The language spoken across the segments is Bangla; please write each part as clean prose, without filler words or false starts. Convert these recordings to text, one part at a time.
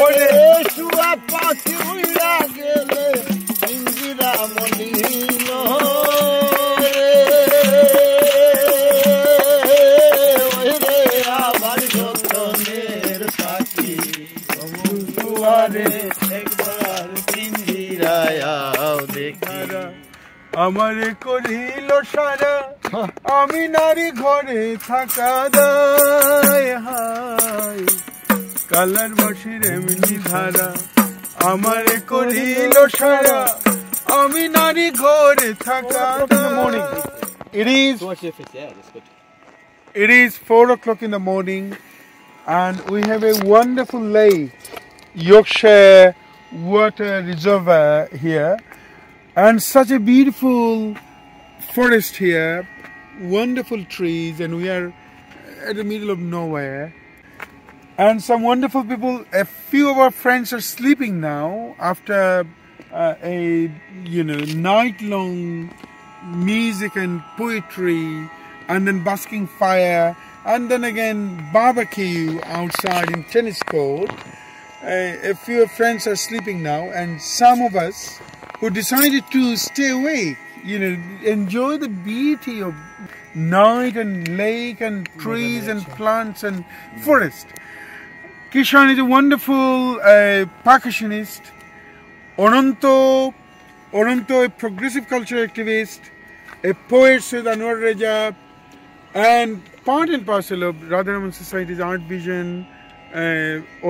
ওরে শুয়া পাখি উড়া গেলে পিঞ্জিরা মলিন ওরে আবার যতনের পাখি দুয়ারে একবার পিঞ্জিরায় দেখি আমারে করিল সারা আমি নারী ঘরে থাকা দায় হায় কালার বাসির এমনি ধারা আমারে করিল সারা আমি নারী ঘরে থাকা দায় It is 4 o'clock in the morning and we have a wonderful lake, Yorkshire Water Reservoir here. And such a beautiful forest here, wonderful trees, and we are at the middle of nowhere. And some wonderful people, a few of our friends are sleeping now after a night-long music and poetry, and then basking fire, and then again barbecue outside in tennis court. A few friends are sleeping now, and some of us who decided to stay awake, enjoy the beauty of night and lake and trees and plants and forest. Kishan is a wonderful percussionist, Onanto, a progressive culture activist, a poet, Syed Anwar Raja, and part and parcel of Radharaman Society's Art Vision,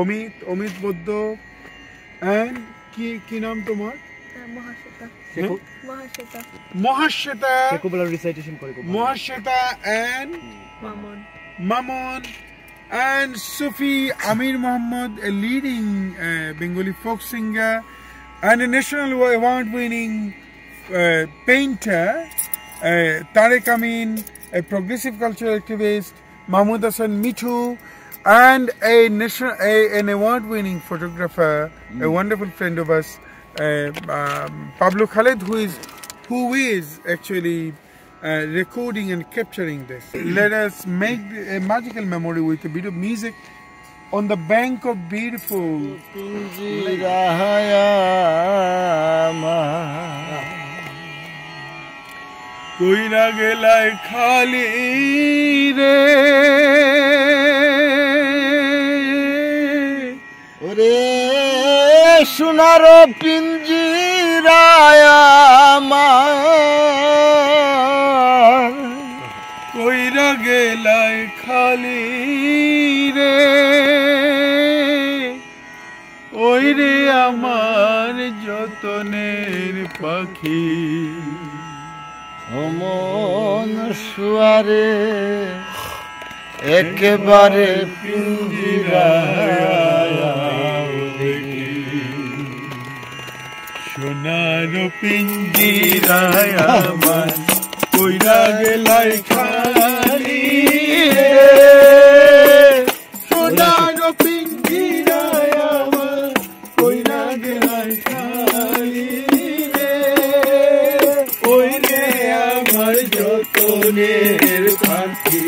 Omit Boddo, and ki naam tomar? Mahashweta and Mamon and Sufi Amir Muhammad, a leading Bengali folk singer and a national award-winning painter, Tariq Amin, a progressive cultural activist, Mahmoud Hassan Mithu, and an award-winning photographer, a wonderful friend of us, Pablo Khaled, who is actually recording and capturing this. Let us make a magical memory with a bit of music on the bank of beautiful Koina gelai khali re ore সোনার পিঞ্জিরায় আমার কইরা গেলাই খালি রে ওই রে আমার যতনের পাখি অমন শুয়ারে একেবারে পিঞ্জিরায় সোনার পিঞ্জিরায় আমার কইরা গেলাই খালি সোনার পিঞ্জিরায় আমার কইরা গেলাই খালি ওই রে আমার যতনের পাখি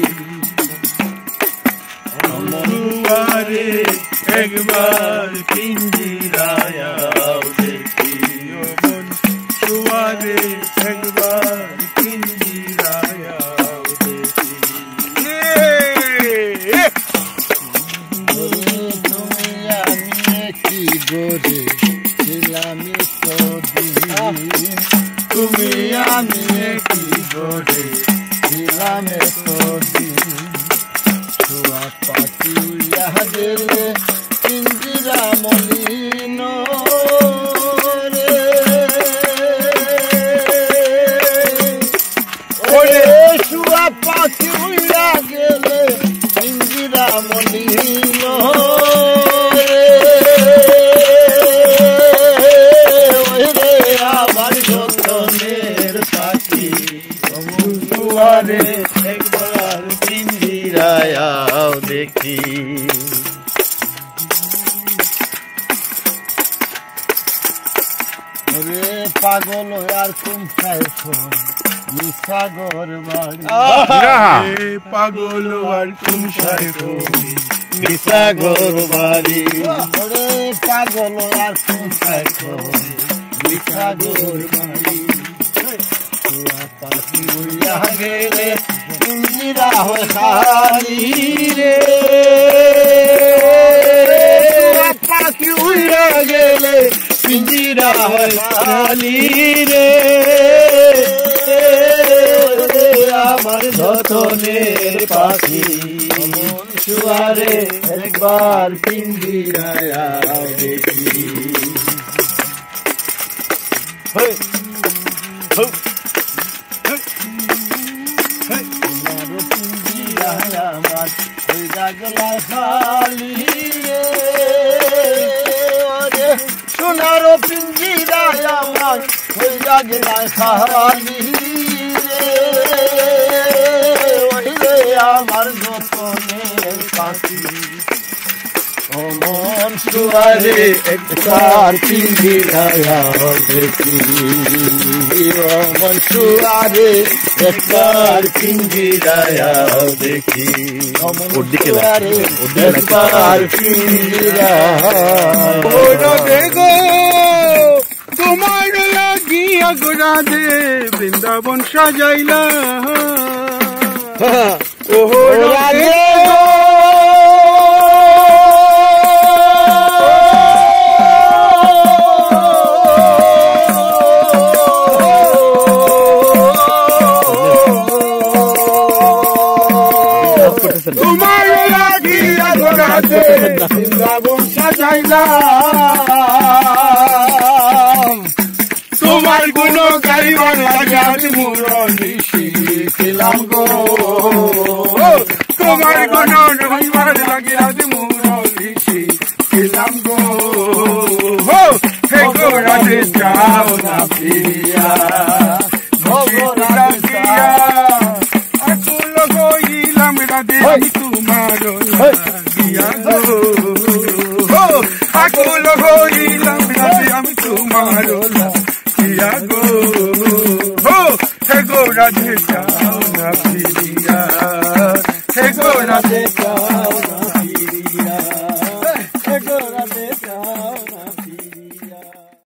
আমারে একবার পিঞ্জিরায় একবার পিঞ্জিরায় তুমি আমি কি গড়ে ছিলাম এতদিন শুয়া পাখি উড়িয়া গেলে পিঞ্জিরা মলিন পাখি উড়া গেলে পিঞ্জিরা মলিন আবার যতনের পাখি দুয়ারে একবার পিঞ্জিরায় দেখি রে পাগল আর কুমড়ায় সাগর বাড়ি পাগল আর কুমড়ায় সাগর বাড়ি পাগল আর কোথায় সাগর বাড়ি পাখি উড়িয়া গেলে পিঞ্জিরা হয় খালি রে পাখি উড়িয়া গেলে পিঞ্জিরা হয় খালি রে আমার যতনের পাখি শুয়ারে একবার পিঞ্জিরায় দেখি আমার ওই জাগলা খালি রে সোনারো পিঞ্জিরায় আমার ওই জাগলা খালি রে আমার যতনের পাখি ও মন শুয়ারে একবার পিঞ্জিরায় দেখি ও মন শুয়ারে একবার পিঞ্জিরায় দেখি ও মন শুয়ারে একবার পিঞ্জিরায় দেখো তোমার লাগিয়া গোরা দে বৃন্দাবন সাজাইলা ওহো রাধে তোমার লাগিয়া গোরা দে বৃন্দাবন সাজাইলাম তোমার গুণ গাইবার লাগে আমি মুরলি শিখিলাম গো তোমার গুণ গাইবার লাগে আমি মুরলি শিখিলাম গো হে গো রাধে যাও না প্রিয়া আকুল হইলাম রাধে আমি তোমার লাগিয়া গো আকুল হইলাম রাধে আমি তোমার লাগিয়া গো হে গো রাধে যাও না প্রিয়া হে গো রাধে যাও